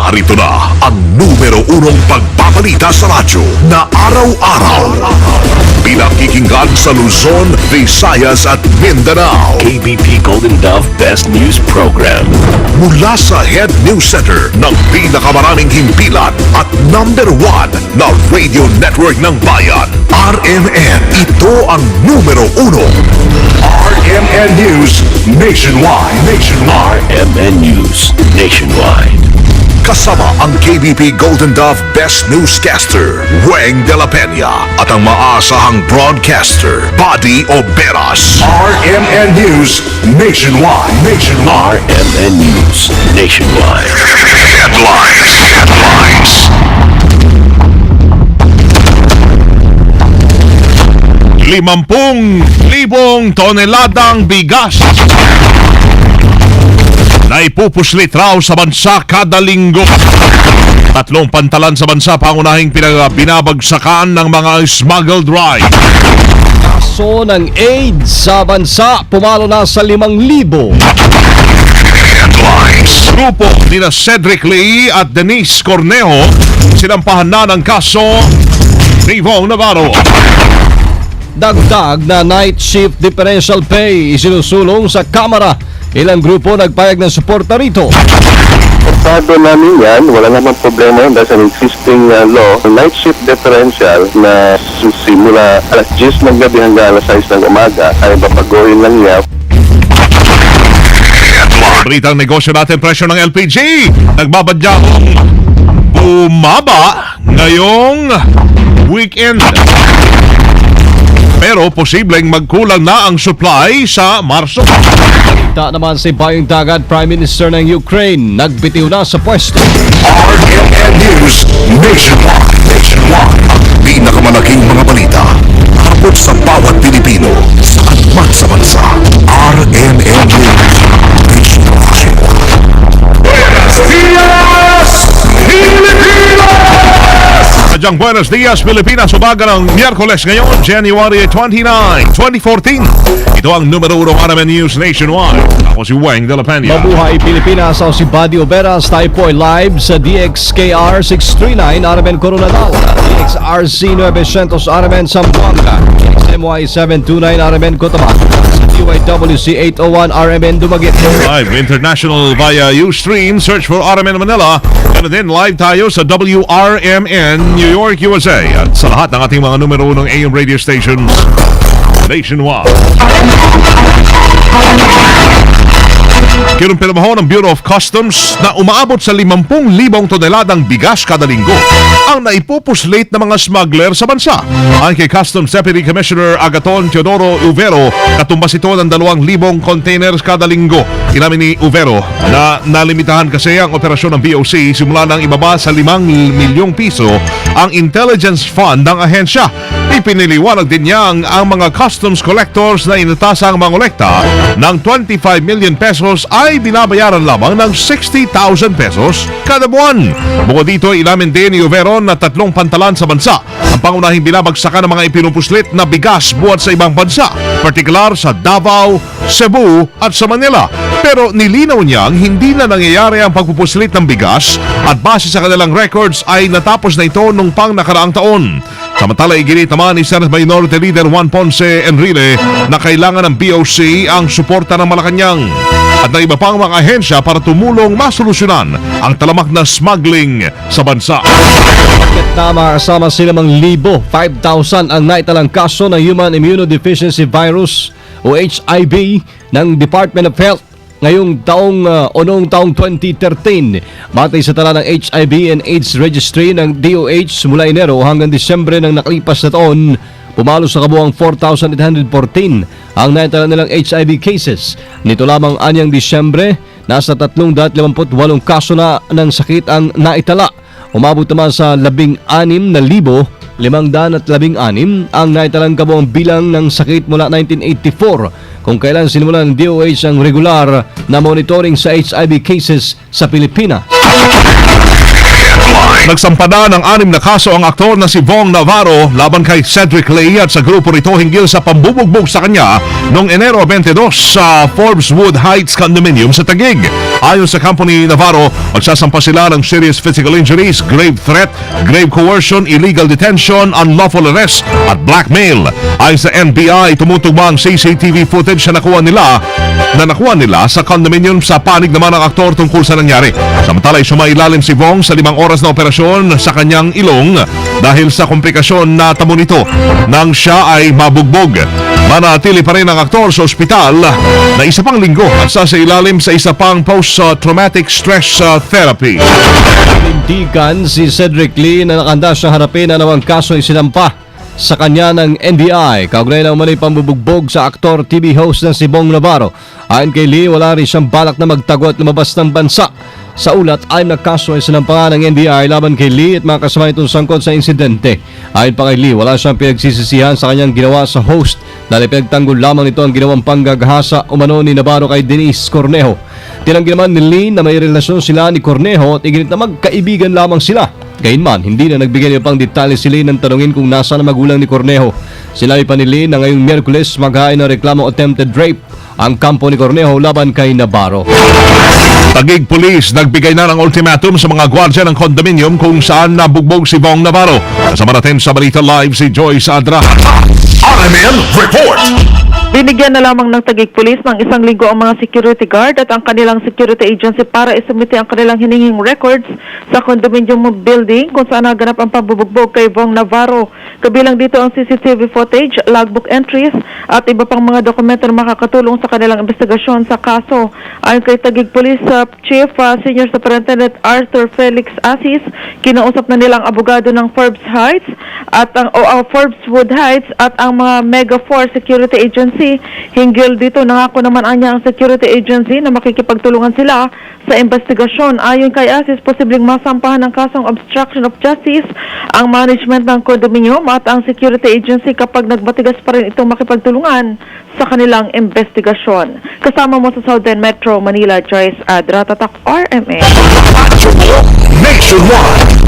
Narito na ang numero unong pagbabalita sa radyo na araw-araw. Pinakikinggan sa Luzon, Visayas at Mindanao. KBP Golden Dove Best News Program. Mula sa Head News Center ng pinakamaraming himpilan at number 1 na radio network ng bayan, RMN. Ito ang numero uno. RMN News Nationwide. RMN News Nationwide. Kasama ang KBP Golden Dove Best Newscaster, Weng de la Peña, at ang maasahang broadcaster, Buddy Oberas. RMN News Nationwide. RMN News Nationwide. Headlines. 50,000 toneladang bigas na ipupuslit raw sa bansa kada linggo. 3 pantalan sa bansa pangunahing binabagsakan ng mga smuggled rice. Kaso ng AIDS sa bansa pumalo na sa 5,000. Headlines. Grupo ni Cedric Lee at Denise Cornejo sinampahan na ng kaso ni Vong Navarro. Dagdag na night shift differential pay isinusulong sa Kamara. Ilang grupo nagpayag ng suporta rito. Pasado namin yan, wala naman problema yun dahil sa existing law. Night shift differential na simula alas 10 ng gabi hanggang alas 6 ng umaga ay babaguhin lang niya. Balitang negosyo natin, presyo ng LPG nagbabadyahong bumaba ngayong weekend. Pero posibleng magkulang na ang supply sa Marso. Ta naman si Bayang Dagat, Prime Minister ng Ukraine, nagbitiw na sa pwesto. RMN News Nationwide. Ang pinakamalaking mga balita abot sa bawat Pilipino saan man sa bansa. RMN News Nationwide. Buenos Dias, Pilipinas! Sadyang Buenos Dias, Pilipinas. Umaga ng Miyerkules ngayon, January 29, 2014. Ito ang numero 1 RMN News Nationwide. Ako si Weng de la Peña. Mabuhay Pilipinas, ako si Buddy Oberas. Tayo po ay live sa DXKR 639 RMN Coronadal, DXRC 900 RMN Zamboanga, XMY 729 RMN Cotabato, DYWC 801 RMN Dumaguete. Live international via Ustream. Search for RMN Manila. Ganun din, live tayo sa WRMN New York, USA. At sa lahat ng ating mga numero 1 AM radio stations nationwide. Kinumpirmaho ng Bureau of Customs na umaabot sa 50,000 toneladang bigas kada linggo ang naipupuslit ng mga smuggler sa bansa. Ang kay Customs Deputy Commissioner Agaton Teodoro Uvero, katumbas ito ng 2,000 containers kada linggo. Inamin ni Uvero na nalimitahan kasi ang operasyon ng BOC simula nang ibaba sa 5 milyong piso ang intelligence fund ng ahensya. Ipiniliwanag din niya ang mga customs collectors na inatasang mangolekta ng 25 million pesos ay binabayaran lamang ng 60,000 pesos kada buwan. Bukod dito, ilamin din ni Uvero na 3 pantalan sa bansa ang pangunahing binabagsakan ng mga ipinupuslit na bigas buhat sa ibang bansa, partikular sa Davao, Cebu at sa Manila. Pero nilinaw niyang hindi na nangyayari ang pagpupuslit ng bigas at base sa kanilang records ay natapos na ito nung pang nakaraang taon. Samantala, iginit naman ni Senate Minority Leader Juan Ponce Enrile na kailangan ng BOC ang suporta ng Malacanang at ng iba pang mga ahensya para tumulong masolusyonan ang talamak na smuggling sa bansa. Tama, kasama sila 5,000 ang naitalang kaso ng Human Immunodeficiency Virus o HIV ng Department of Health ngayong noong taong 2013. Batay sa tala ng HIV and AIDS Registry ng DOH mula Enero hanggang Disyembre ng nakalipas na taon, pumalo sa kabuuang 4,814 ang naitala nilang HIV cases. Nito lamang anyang Disyembre, nasa 358 kaso na ng sakit ang naitala. Umabot naman sa 16,516 ang naitalang kabuuang bilang ng sakit mula 1984 kung kailan sinimulan ng DOH ang regular na monitoring sa HIV cases sa Pilipinas. Nagsampa na ng 6 na kaso ang aktor na si Vong Navarro laban kay Cedric Ley at sa grupo nito hinggil sa pambubugbog sa kanya noong Enero 22 sa Forbes Wood Heights Condominium sa Taguig. Ayon sa company Navarro, magsasampa sila ng serious physical injuries, grave threat, grave coercion, illegal detention, unlawful arrest at blackmail. Ayon sa NBI, tumutugma ang CCTV footage na nakuha nila sa condominium sa panig naman ng aktor tungkol sa nangyari. Samantala, sumailalim si Vong sa 5 oras na operasyon sa kanyang ilong dahil sa komplikasyon na tamo nito nang siya ay mabugbog. Manatili pa rin ang aktor sa ospital na isa pang linggo at sa ilalim sa isa pang post-traumatic stress therapy. Tindigan si Cedric Lee na nakanda siyang harapin na nawang kaso isinampa sa kanya ng NBI. Kaugnay ng umano'y pambubugbog sa aktor TV host na si Vong Navarro. Ayon kay Lee, wala rin siyang balak na magtago at lumabas ng bansa. Sa ulat, ay nagkaso ay sinampahan ng NBI laban kay Lee at mga kasama itong sangkot sa insidente. Ayon pa kay Lee, wala siyang pinagsisisihan sa kanyang ginawa sa host dahil pinagtanggol lamang nito ang ginawang panggagahasa umano ni Navarro kay Denise Cornejo. Tinanggi naman ni Lee na may relasyon sila ni Cornejo at iginit na magkaibigan lamang sila. Gayunman, hindi na nagbigay niya pang detalye si Lee nang tanungin kung nasa na magulang ni Cornejo. Sinabi pa ni Lee na ngayong Miyerkules maghain ng reklamo attempted rape ang kampo ni Cornejo laban kay Navarro. Taguig Police nagbigay na ng ultimatum sa mga gwardya ng condominium kung saan nabugbog si Vong Navarro. Kasama natin sa Balita Live si Joyce Adra. RMN Report! Binigyan na lamang ng Taguig Police ng 1 linggo ang mga security guard at ang kanilang security agency para isumite ang kanilang hininging records sa condominium building kung saan naganap ang pambubugbog kay Vong Navarro. Kabilang dito ang CCTV footage, logbook entries at iba pang mga dokumento na makakatulong sa kanilang investigasyon sa kaso. Ayon kay Taguig Police Chief Senior Superintendent Arthur Felix Asis, kinausap na nilang abogado ng Forbes Heights at ang Forbes Wood Heights at ang mga Mega 4 Security Agency. Hinggil dito, nangako naman anya ang security agency na makikipagtulungan sila sa investigasyon. Ayon kay Asis, posibleng masampahan ng kasong obstruction of justice ang management ng condominium at ang security agency kapag nagbatigas pa rin itong makipagtulungan sa kanilang investigasyon. Kasama mo sa Southern Metro Manila, Joyce Adra, Tatak RMN. Nationwide!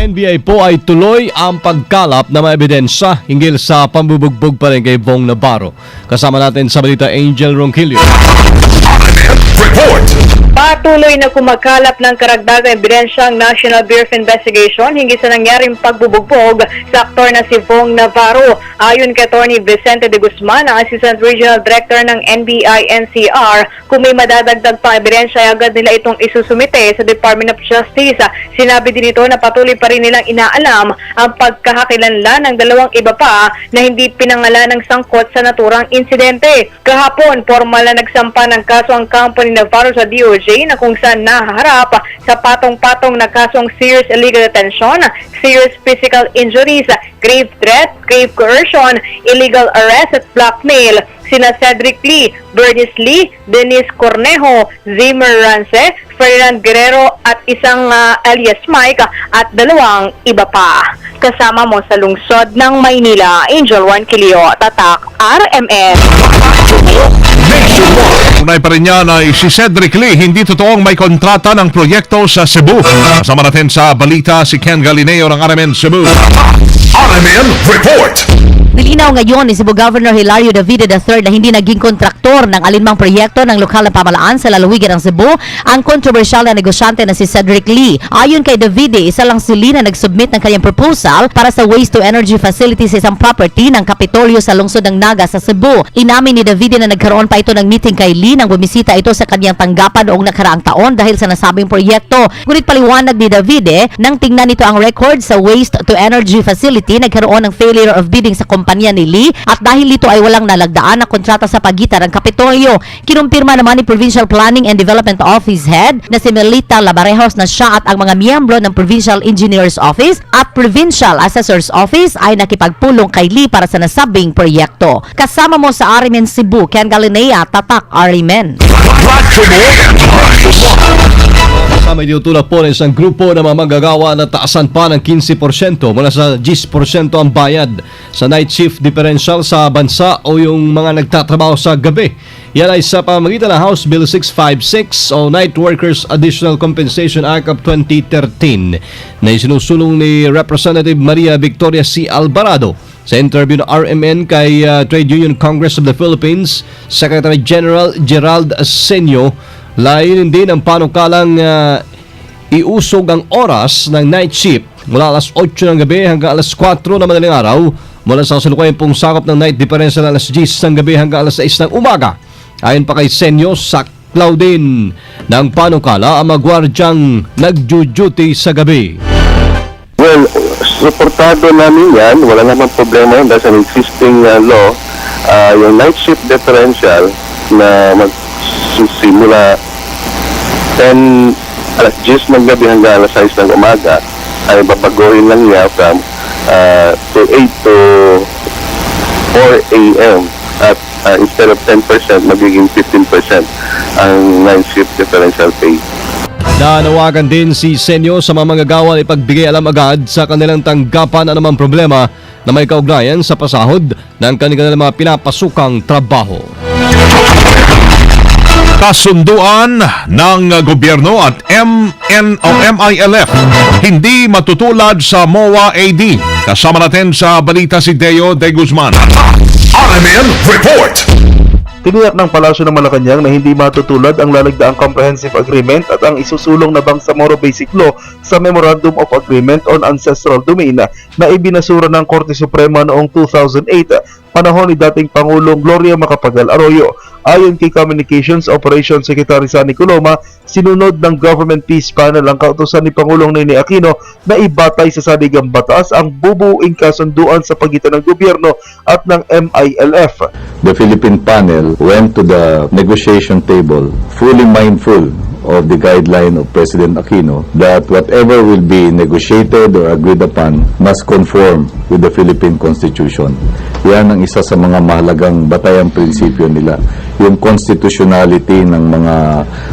NBI po ay tuloy ang pagkalap na mga ebidensya hinggil sa pambubugbog pa rin kay Vong Navarro. Kasama natin sa balita Angel Ronquillo. RMN Report! Patuloy na kumakalap ng karagdagang ebidensya ang National Bureau of Investigation hinggil sa nangyaring pagbubugbog sa aktor na si Vong Navarro. Ayon kay Atty. Vicente de Guzman, ang Assistant Regional Director ng NBI-NCR, kung may madadagdag pang ebidensya ay agad nila itong isusumite sa Department of Justice. Sinabi din ito na patuloy pa rin nilang inaalam ang pagkakakilanlan ng 2 iba pa na hindi pinangalan ng sangkot sa naturang insidente. Kahapon, formal na nagsampa ng kaso ang company Navarro sa DOJ na kung saan nahaharap sa patong-patong na kasong serious illegal detention, serious physical injuries, grave threat, grave coercion, illegal arrest at blackmail. Sina Cedric Lee, Bernice Lee, Denise Cornejo, Zimmer Rance, Ferdinand Guerrero at isang alias Mike at 2 iba pa. Kasama mo sa lungsod ng Maynila, Angel Juan Quilio, Tatak, RMN. Tunay pa rin niya na si Cedric Lee hindi totoong may kontrata ng proyekto sa Cebu. Kasama natin sa balita si Ken Galineo ng RMN Cebu. RMN Report! Nilinaw ngayon ni Cebu Governor Hilario Davide III na hindi naging kontraktor ng alinmang proyekto ng lokal na pamahalaan sa lalawigan ng Cebu ang kontrobersyal na negosyante na si Cedric Lee. Ayon kay Davide, isa lang si Lee na nag-submit ng kanyang proposal para sa waste-to-energy facility sa isang property ng Kapitolyo sa lungsod ng Naga sa Cebu. Inamin ni Davide na nagkaroon pa ito ng meeting kay Lee nang bumisita ito sa kanyang tanggapan noong nakaraang taon dahil sa nasabing proyekto. Ngunit paliwanag ni Davide, nang tingnan nito ang record sa waste-to-energy facility, nagkaroon ng failure of bidding sa kumpanya ni Lee at dahil dito ay walang nalagdaan na kontrata sa pagitan ng Kapitolyo. Kinumpirma naman ni Provincial Planning and Development Office Head na si Melita Labarejos na siya at ang mga miyembro ng Provincial Engineers Office at Provincial Assessor's Office ay nakipagpulong kay Lee para sa nasabing proyekto. Kasama mo sa RMN Cebu, Ken Galinea, Tatak RMN. Kasama may tinutulak po ng isang grupo na mga manggagawa na taasan pa ng 15% mula sa 10% ang bayad sa night shift differential sa bansa o yung mga nagtatrabaho sa gabi. Yan ay sa pamamagitan ng House Bill 656 o Night Workers Additional Compensation Act of 2013 na isinusulong ni Representative Maria Victoria C. Alvarado sa interview ng RMN kay Trade Union Congress of the Philippines Secretary General Gerald Asenio. Layunin din ang panukalang iusog ang oras ng night shift mula alas 8 ng gabi hanggang alas 4 ng madaling araw mula sa kasalukuyan pong sakop ng night differential alas 10 ng gabi hanggang alas 6 ng umaga. Ayon pa kay Senyo, saklaw din ng panukala ang mga gwardyang nagjo-duty sa gabi. Well, suportado namin yan. Wala naman problema yun. That's an existing law. Yung night shift differential na magsisimula alas 10 ng gabi hanggang alas 6 ng umaga ay babaguhin lang niya from to 8 to 4 a.m. at instead of 10%, magiging 15% ang night shift differential pay. Nanawagan din si Senyo sa mga manggagawa na ipagbigay alam agad sa kanilang tanggapan anumang problema na may kaugnayan sa pasahod ng kanilang mga pinapasukang trabaho. Kasunduan ng gobyerno at MILF hindi matutulad sa MOA AD. Kasama natin sa balita si Deo de Guzman. RMN Report. Tiniyak ng Palasyo ng Malacanang na hindi matutulad ang lalagdaang Comprehensive Agreement at ang isusulong na Bangsamoro Basic Law sa Memorandum of Agreement on Ancestral Domain na ibinasura ng Korte Suprema noong 2008, panahon ni dating Pangulong Gloria Macapagal Arroyo. Ayon kay Communications Operations Secretary Sunny Coloma, sinunod ng Government Peace Panel ang kautusan ni Pangulong Ninoy Aquino na ibatay sa saligang batas ang bubuing kasunduan sa pagitan ng gobyerno at ng MILF. The Philippine panel went to the negotiation table fully mindful of the guideline of President Aquino that whatever will be negotiated or agreed upon must conform with the Philippine Constitution. Yan ang isa sa mga mahalagang batayang prinsipyo nila, yung constitutionality ng mga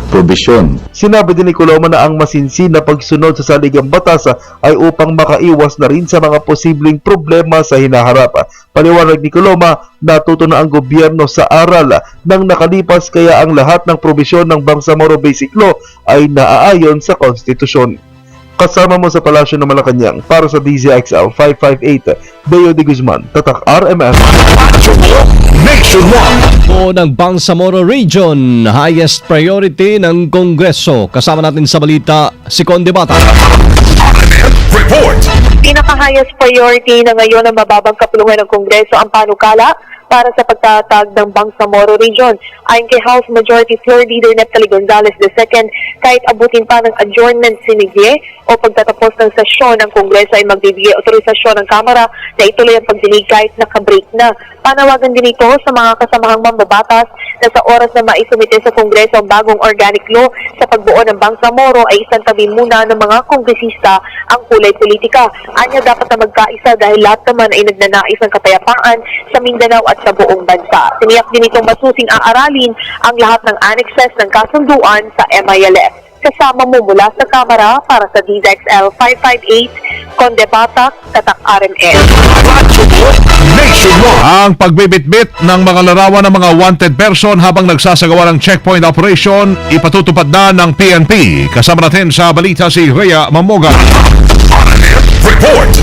probisyon. Sinabi din ni Coloma na ang masinsin na pagsunod sa saligang batas ay upang makaiwas na rin sa mga posibleng problema sa hinaharap. Paliwanag ni Coloma, natuto na ang gobyerno sa aral ng nakalipas kaya ang lahat ng probisyon ng Bangsamoro Basic Law ay naaayon sa konstitusyon. Kasama mo sa Palasyo ng Malacanang para sa DZXL 558, Deo de Guzman, Tatak RMN. Nationwide. O ng Bangsamoro Region, highest priority ng Kongreso. Kasama natin sa balita si Conde Bata. RMN Report. Pinaka-highest priority na ngayon ng mababang kapulungan ng Kongreso ang panukala para sa pagtatag ng Bangsamoro Region. Ayon kay House Majority Floor Leader Neptali Gonzales II, kahit abutin pa ng adjournment sinigye o pagtatapos ng sesyon ng Kongreso ay magbibigay otorisasyon ng Kamara na ituloy ang pagdinig kahit nakabreak na. Panawagan din ito sa mga kasamahang mambabatas na sa oras na maisumite sa Kongreso ang bagong organic law sa pagbuo ng Bangsamoro ay isang tabi muna ng mga kongresista ang kulay politika. Anya dapat na magkaisa dahil lahat naman ay nagnanais ng kapayapaan sa Mindanao at sa buong bansa. Tiniyak din itong masusing aaralin ang lahat ng annexes ng kasunduan sa MILF. Kasama mo mula sa Kamara para sa DZXL 558, Conde Batak, Tatak RMN. Nationwide. Ang pagbibitbit ng mga larawan ng mga wanted person habang nagsasagawa ng checkpoint operation ipatutupad na ng PNP. Kasama natin sa balita si Rhea Mamoga. RMN Report.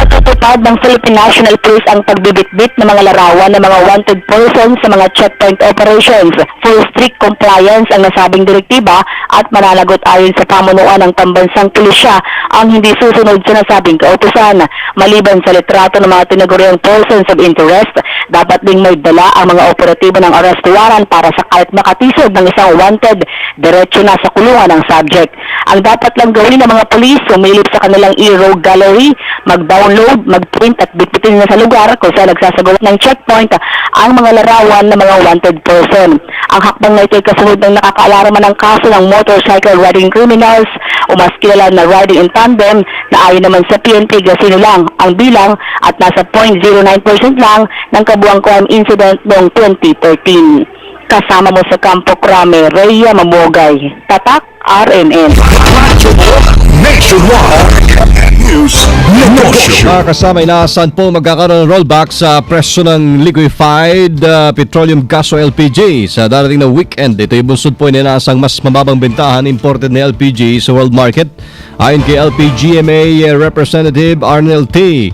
Patutupad ng Philippine National Police ang pagbibitbit ng mga larawan ng mga wanted persons sa mga checkpoint operations. Full strict compliance ang nasabing direktiba at mananagot ayon sa pamunuan ng pambansang pulisya ang hindi susunod sa nasabing kautusan. Maliban sa litrato ng mga tinaguriang persons of interest, dapat ding may dala ang mga operatibo ng arrest warrant para sa kahit makatisod ng isang wanted, diretso na sa kulungan ng subject. Ang dapat lang gawin ng mga pulis, sumilip sa kanilang e-rogue gallery, mag-download, mag-print at bitbitin na sa lugar kung saan nagsasagawa ng checkpoint ang mga larawan ng mga wanted person. Ang hakbang na ito ay kasunod ng nakakaalarma ng kaso ng motorcycle riding criminals o mas kilala na riding in tandem na ayon naman sa PNP gasino lang ang bilang at nasa 0.09% lang ng kabuang crime incident noong 2013. Kasama mo sa Campo Crame, Rhea Mamogay, Tatak RMN. Nationwide. News. Negosyo. Mga kasama, inaasahan po magkakaroon ng rollback sa presyo ng liquefied petroleum gas o LPG sa darating na weekend. Ito yung bunsod po inaasang mas mababang bentahan imported na LPG sa world market. Ayon kay LPGMA Representative Arnel T.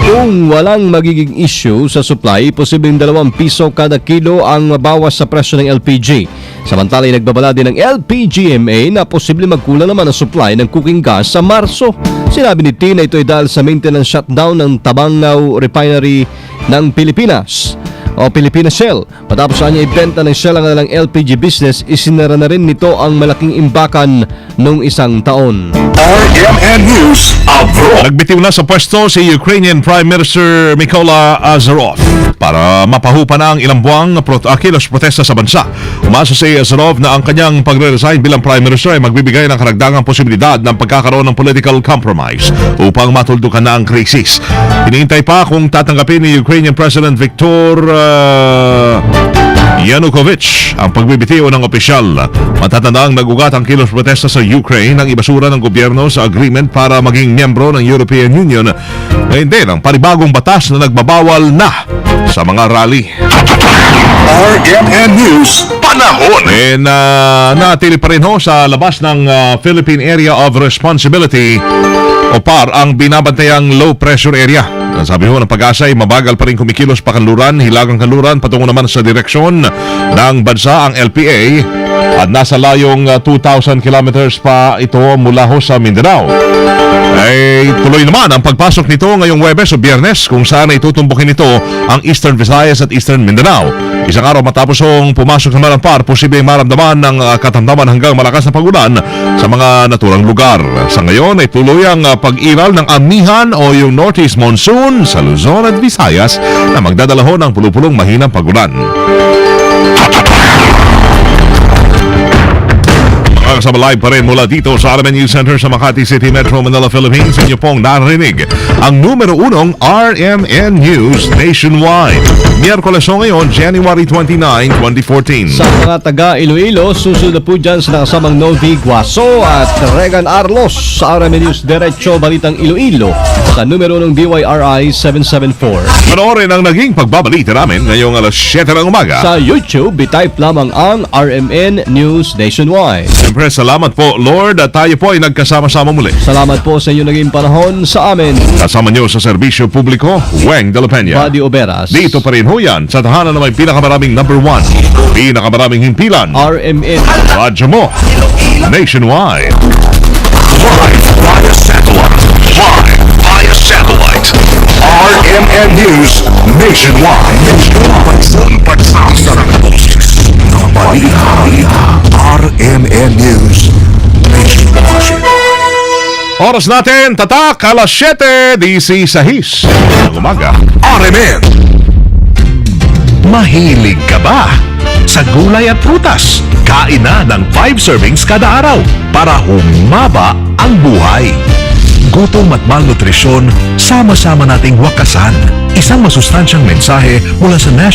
Kung walang magiging issue sa supply, posibleng 2 piso kada kilo ang mabawas sa presyo ng LPG. Samantala, nagbabala din ng LPGMA na posible magkulang naman ang supply ng cooking gas sa Marso. Sinabi ni T na ito ay dahil sa maintenance shutdown ng Tabangao Refinery ng Pilipinas o Pilipinas Shell. Matapos niya ibenta ng Shell ang kanilang LPG business, isinara na rin nito ang malaking imbakan nung isang taon. RMN News Abroad. Nagbitiw na sa pwesto si Ukrainian Prime Minister Mykola Azarov para mapahupa na ang ilang buwang kilos protesta sa bansa. Umasa si Azarov na ang kanyang pagre-resign bilang Prime Minister ay magbibigay ng karagdagang posibilidad ng pagkakaroon ng political compromise upang matuldukan na ang krisis. Hinihintay pa kung tatanggapin ni Ukrainian President Viktor Yanukovych ang pagbibitiw ng opisyal. Matatandang nagugat ang kilos protesta sa Ukraine ng ibasura ng gobyerno sa agreement para maging miyembro ng European Union. Ngayon din ang panibagong batas na nagbabawal na sa mga rally. RMN News Panahon. Natili pa rin ho sa labas ng Philippine Area of Responsibility o PAR ang binabantayang low pressure area. Ang sabi ho ng Pag-asa ay mabagal pa rin kumikilos pa kanluran, hilagang kanluran patungo naman sa direksyon ng bansa ang LPA at nasa layong 2,000 kilometers pa ito mula ho sa Mindanao. Ay tuloy naman ang pagpasok nito ngayong Huwebes o Biyernes kung saan ay tutumbukin nito ang Eastern Visayas at Eastern Mindanao. Isang araw matapos hong pumasok naman ang PAR, posibleng maramdaman ng katamtaman hanggang malakas na pagulan sa mga naturang lugar. Sa ngayon ay tuloy ang pag-iral ng amihan o yung Northeast Monsoon sa Luzon at Visayas na magdadala ho ng pulupulong mahinang pagulan. Kasama live pa rin mula dito sa RMN News Center sa Makati City, Metro Manila, Philippines. Inyo pong narinig ang numero 1 RMN News Nationwide. Miyerkules ngayon, January 29, 2014. Sa mga taga Iloilo, susunod na po dyan sa nakasamang Novi Guaso at Regan Arlos sa RMN News Diretso Balitang Iloilo sa numero ng DYRI 774. Panoorin ang naging pagbabalita namin ngayong alas 7 ng umaga. Sa YouTube, type lamang ang RMN News Nationwide. Siyempre, salamat po Lord at tayo po ay nagkasama-sama muli. Salamat po sa inyo naging panahon sa amin. Kasama nyo sa serbisyo publiko, Weng de la Peña. Buddy Oberas. Dito pa rin ho yan sa tahanan na may pinakamaraming number 1, pinakamaraming himpilan. RMN. Radyo mo, Nationwide. Live via satellite. Live via satellite. RMN News Nationwide. Pagsaw sa boses ng balita. RMN News Nationwide. Oras natin, tatak, alas 7:16 ng umaga. RMN. Mahilig ka ba sa gulay at prutas? Kain na ng 5 servings kada araw para humaba ang buhay. Gutom at malnutrisyon, sama-sama nating wakasan. Isang masustansyang mensahe mula sa National